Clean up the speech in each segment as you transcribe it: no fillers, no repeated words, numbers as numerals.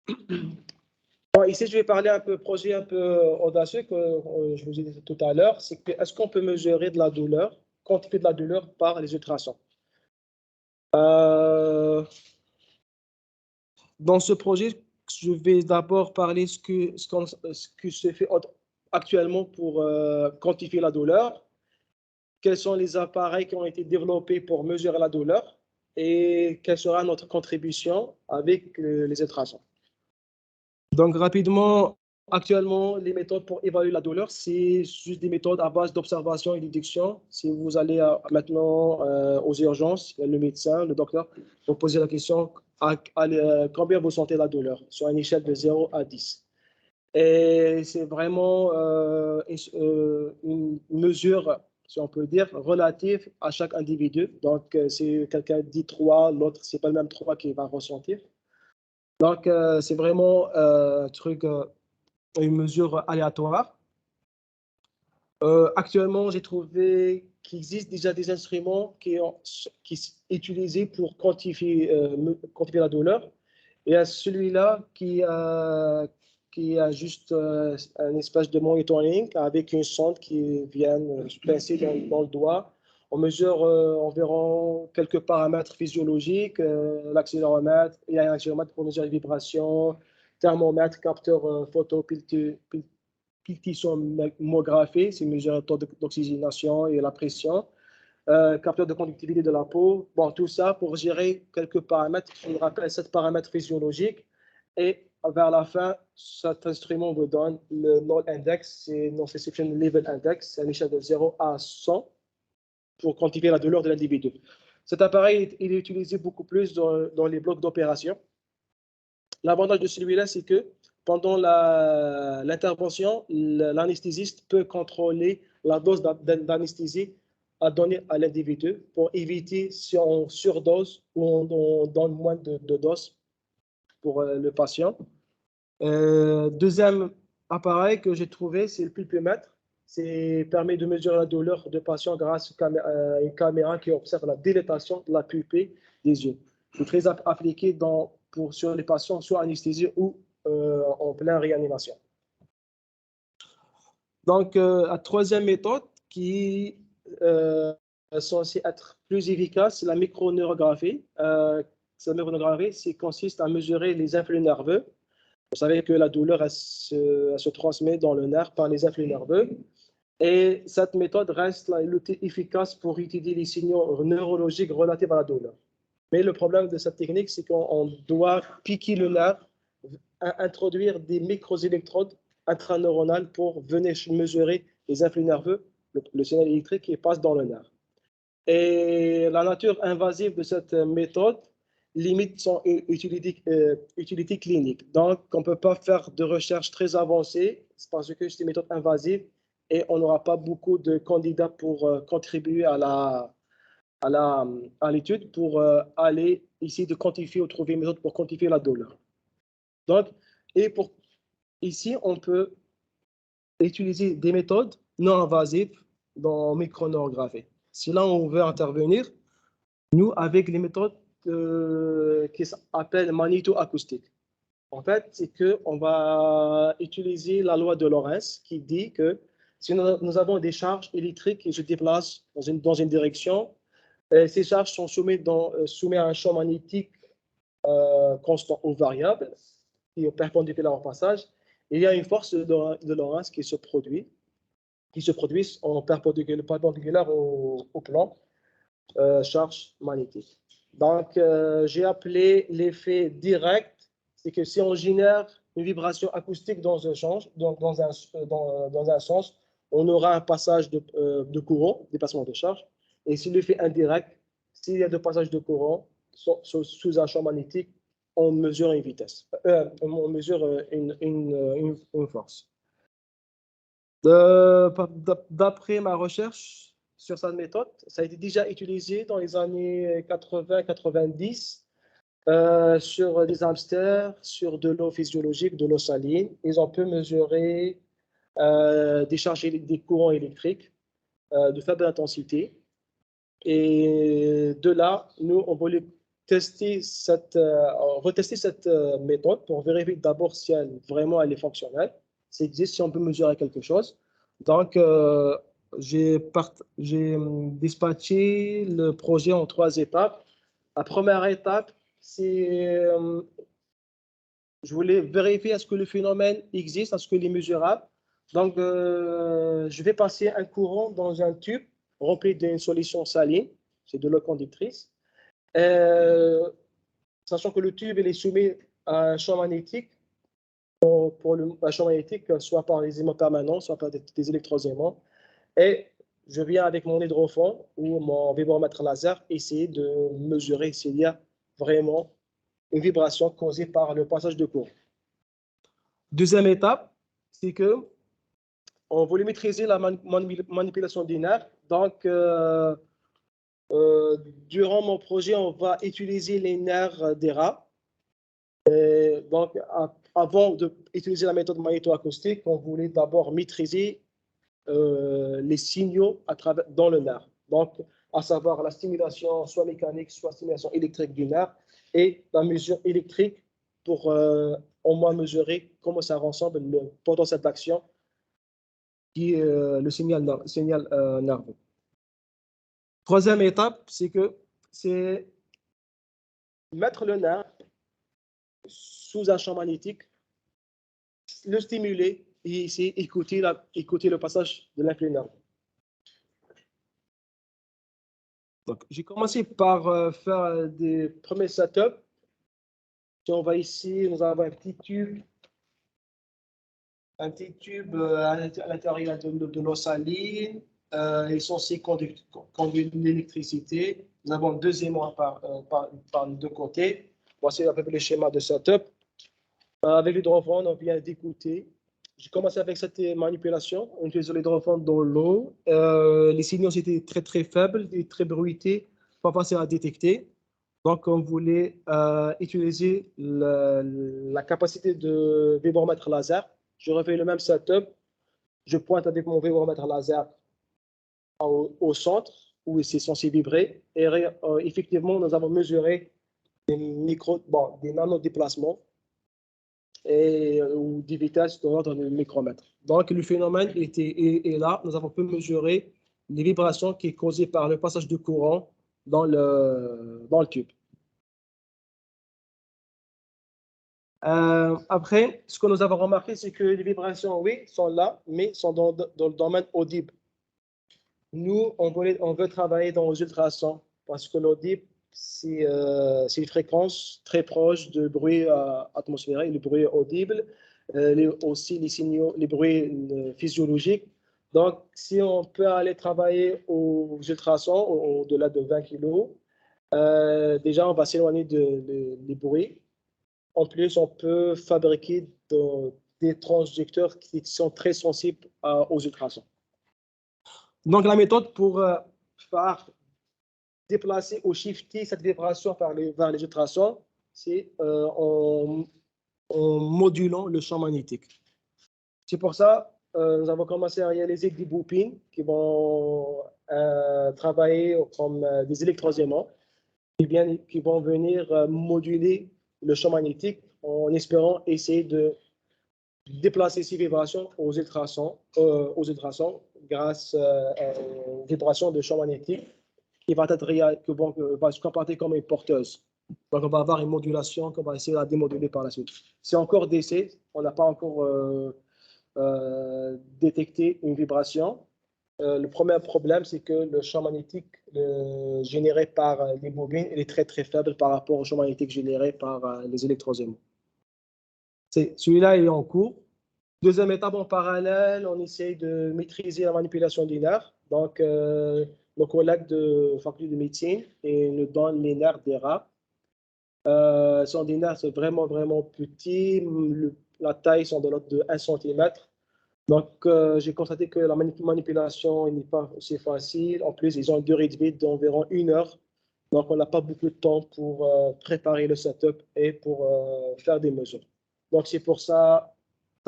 Bon, ici, je vais parler un peu projet un peu audacieux que je vous ai dit tout à l'heure. C'est que est-ce qu'on peut mesurer de la douleur, quantifier de la douleur par les ultrasons? Dans ce projet, je vais d'abord parler ce que se fait actuellement pour quantifier la douleur, quels sont les appareils qui ont été développés pour mesurer la douleur et quelle sera notre contribution avec les ultrasons. Donc, rapidement, actuellement, les méthodes pour évaluer la douleur, c'est juste des méthodes à base d'observation et d'éduction. Si vous allez maintenant aux urgences, le médecin, le docteur, vous posez la question combien vous sentez la douleur sur une échelle de 0 à 10. Et c'est vraiment une mesure, si on peut dire, relative à chaque individu. Donc, si quelqu'un dit 3, l'autre, ce n'est pas le même 3 qu'il va ressentir. Donc, c'est vraiment un truc, une mesure aléatoire. Actuellement, j'ai trouvé qu'il existe déjà des instruments qui sont utilisés pour quantifier la douleur. Il y a celui-là qui a juste un espace de monitoring avec une sonde qui vient se placer dans le doigt. On mesure environ quelques paramètres physiologiques, l'accéléromètre, il y a un accéléromètre pour mesurer les vibrations, thermomètre, capteur piltissomographie, c'est mesurer le taux d'oxygénation et la pression, capteur de conductivité de la peau. Bon, tout ça pour gérer quelques paramètres, je me rappelle 7 paramètres physiologiques. Et vers la fin, cet instrument vous donne le Null Index, c'est Nociception Level Index, c'est une échelle de 0 à 100 pour quantifier la douleur de l'individu. Cet appareil, il est utilisé beaucoup plus dans les blocs d'opération. L'avantage de celui-là, c'est que pendant l'intervention, l'anesthésiste peut contrôler la dose d'anesthésie à donner à l'individu pour éviter si on surdose ou on donne moins de doses pour le patient. Deuxième appareil que j'ai trouvé, c'est le pulpomètre. Ça permet de mesurer la douleur de patient grâce à une caméra qui observe la dilatation de la pupille des yeux. C'est très appliqué sur les patients soit anesthésiés ou en pleine réanimation. Donc, la troisième méthode qui est censée être plus efficace, c'est la microneurographie. La microneurographie consiste à mesurer les influx nerveux. Vous savez que la douleur, elle se transmet dans le nerf par les influx nerveux. Et cette méthode reste l'outil efficace pour étudier les signaux neurologiques relatifs à la douleur. Mais le problème de cette technique, c'est qu'on doit piquer le nerf, introduire des microélectrodes intraneuronales pour venir mesurer les influx nerveux, le signal électrique qui passe dans le nerf. Et la nature invasive de cette méthode limite son utilité clinique. Donc, on ne peut pas faire de recherche très avancée parce que c'est une méthode invasive et on n'aura pas beaucoup de candidats pour contribuer à l'étude pour aller essayer de quantifier ou trouver une méthode pour quantifier la douleur. Donc, ici, on peut utiliser des méthodes non invasives dans microneurographie. Si là, on veut intervenir, nous, avec les méthodes qui s'appellent magnétoacoustiques. En fait, c'est qu'on va utiliser la loi de Lorentz qui dit que si nous avons des charges électriques qui se déplacent dans une direction, ces charges sont soumises à un champ magnétique constant ou variable qui est perpendiculaire au passage. Il y a une force de Lorentz qui se produit en perpendiculaire au plan charge magnétique. Donc, j'ai appelé l'effet direct, c'est que si on génère une vibration acoustique dans un sens, on aura un passage de courant, déplacement de charge. Et si l'effet indirect, s'il y a de passage de courant sous un champ magnétique, on mesure une vitesse, on mesure une force. D'après ma recherche sur cette méthode, ça a été déjà utilisé dans les années 80-90 sur des hamsters, sur de l'eau physiologique, de l'eau saline. Ils ont pu mesurer des courants électriques de faible intensité. Et de là, nous, on voulait retester cette méthode pour vérifier d'abord si vraiment elle est fonctionnelle, si on peut mesurer quelque chose. Donc, j'ai dispatché le projet en 3 étapes. La première étape, c'est je voulais vérifier est-ce que le phénomène existe, est-ce qu'il est mesurable. Donc, je vais passer un courant dans un tube rempli d'une solution saline, c'est de l'eau conductrice. Sachant que le tube il est soumis à un champ magnétique, un champ magnétique, soit par les aimants permanents, soit par des électroaimants. Et je viens avec mon hydrophone ou mon vibromètre laser essayer de mesurer s'il y a vraiment une vibration causée par le passage de courant. Deuxième étape, c'est que on voulait maîtriser la manipulation des nerfs. Donc, durant mon projet, on va utiliser les nerfs des rats. Donc, avant d'utiliser la méthode magnétoacoustique, on voulait d'abord maîtriser les signaux dans le nerf. Donc, à savoir la stimulation soit mécanique, soit stimulation électrique du nerf et la mesure électrique pour au moins mesurer comment ça ressemble le potentiel d'action qui est le signal nerveux. Troisième étape, c'est mettre le nerf sous un champ magnétique, le stimuler et essayer d'écouter le passage de l'impulsion nerveux. Donc, j'ai commencé par faire des premiers setups. Si on va ici, nous avons un petit tube à l'intérieur de l'eau saline. Il est censé conduire de l'électricité. Nous avons 2 aimants par les 2 côtés. Voici à peu près le schéma de setup. Avec l'hydrophone, on vient d'écouter. J'ai commencé avec cette manipulation. On utilise l'hydrophone dans l'eau. Les signaux étaient très, très faibles et très bruités, pas faciles à détecter. Donc, on voulait utiliser la capacité de vibromètre laser. Je refais le même setup. Je pointe avec mon vibromètre laser au centre où c'est censé vibrer. Et effectivement, nous avons mesuré des nanodéplacements ou des vitesses de l'ordre de micromètre. Donc, le phénomène est là. Nous avons pu mesurer les vibrations qui sont causées par le passage de courant dans le tube. Après, ce que nous avons remarqué, c'est que les vibrations, oui, sont là, mais sont dans le domaine audible. Nous, on veut travailler dans les ultrasons parce que l'audible, c'est une fréquence très proche de bruit atmosphérique, le bruit audible, aussi les signaux, les bruits physiologiques. Donc, si on peut aller travailler aux ultrasons au-delà de 20 kg, déjà, on va s'éloigner des bruits. En plus, on peut fabriquer des transducteurs qui sont très sensibles aux ultrasons. Donc, la méthode pour faire déplacer ou shifter cette vibration vers les ultrasons, c'est en modulant le champ magnétique. C'est pour ça nous avons commencé à réaliser des bobines qui vont travailler comme des électroaimants qui vont venir moduler le champ magnétique en espérant essayer de déplacer ces vibrations aux ultrasons grâce aux vibrations de champ magnétique qui va se comporter comme une porteuse. Donc, on va avoir une modulation qu'on va essayer de démoduler par la suite. C'est encore d'essai, on n'a pas encore détecté une vibration. Le premier problème, c'est que le champ magnétique généré par les bobines est très, très faible par rapport au champ magnétique généré par les électroaimants. Celui-là est en cours. Deuxième étape, en parallèle, on essaye de maîtriser la manipulation des nerfs. Donc, nos collègues de faculté de médecine et nous donnent les nerfs des rats. Ce sont des nerfs vraiment, vraiment petits. La taille sont de l'ordre de 1 cm. Donc, j'ai constaté que la manipulation n'est pas aussi facile. En plus, ils ont une durée de vie d'environ 1 heure. Donc, on n'a pas beaucoup de temps pour préparer le setup et pour faire des mesures. Donc, c'est pour ça,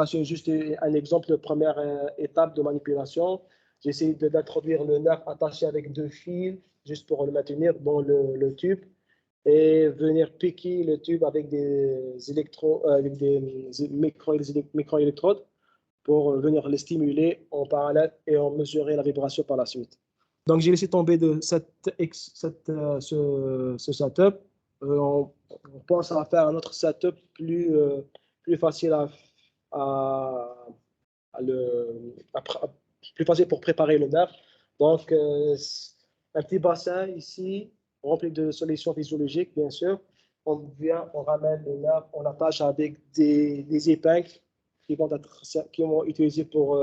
c'est juste un exemple de première étape de manipulation. J'essaie d'introduire le nerf attaché avec 2 fils, juste pour le maintenir dans le tube. et venir piquer le tube avec des avec des micro-électrodes pour venir les stimuler en parallèle et en mesurer la vibration par la suite. Donc, j'ai laissé tomber de ce setup. On pense à faire un autre setup plus facile à, plus facile pour préparer le nerf. Donc, un petit bassin ici, rempli de solutions physiologiques, bien sûr. On vient, on ramène le nerf, on l'attache avec des épingles qui vont être utilisées pour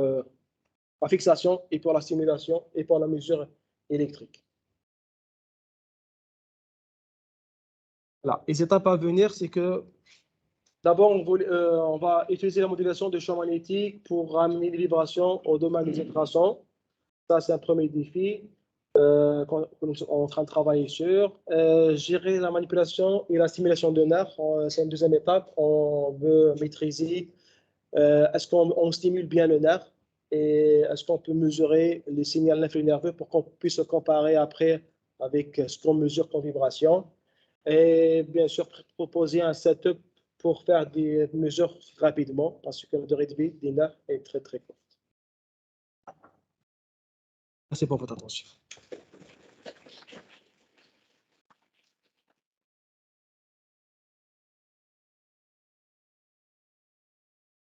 la fixation et pour la stimulation et pour la mesure électrique. Voilà. Les étapes à venir, c'est que d'abord, on va utiliser la modulation de champ magnétique pour ramener les vibrations au domaine des ultrasons. Ça, c'est un premier défi qu'on est en train de travailler sur. Gérer la manipulation et la stimulation de nerfs, c'est une deuxième étape. On veut maîtriser est-ce qu'on stimule bien le nerf et est-ce qu'on peut mesurer les signaux nerveux pour qu'on puisse le comparer après avec ce qu'on mesure comme vibration. Et bien sûr, proposer un setup pour faire des mesures rapidement parce que la durée de vie des nerfs est très, très courte. Merci pour votre attention.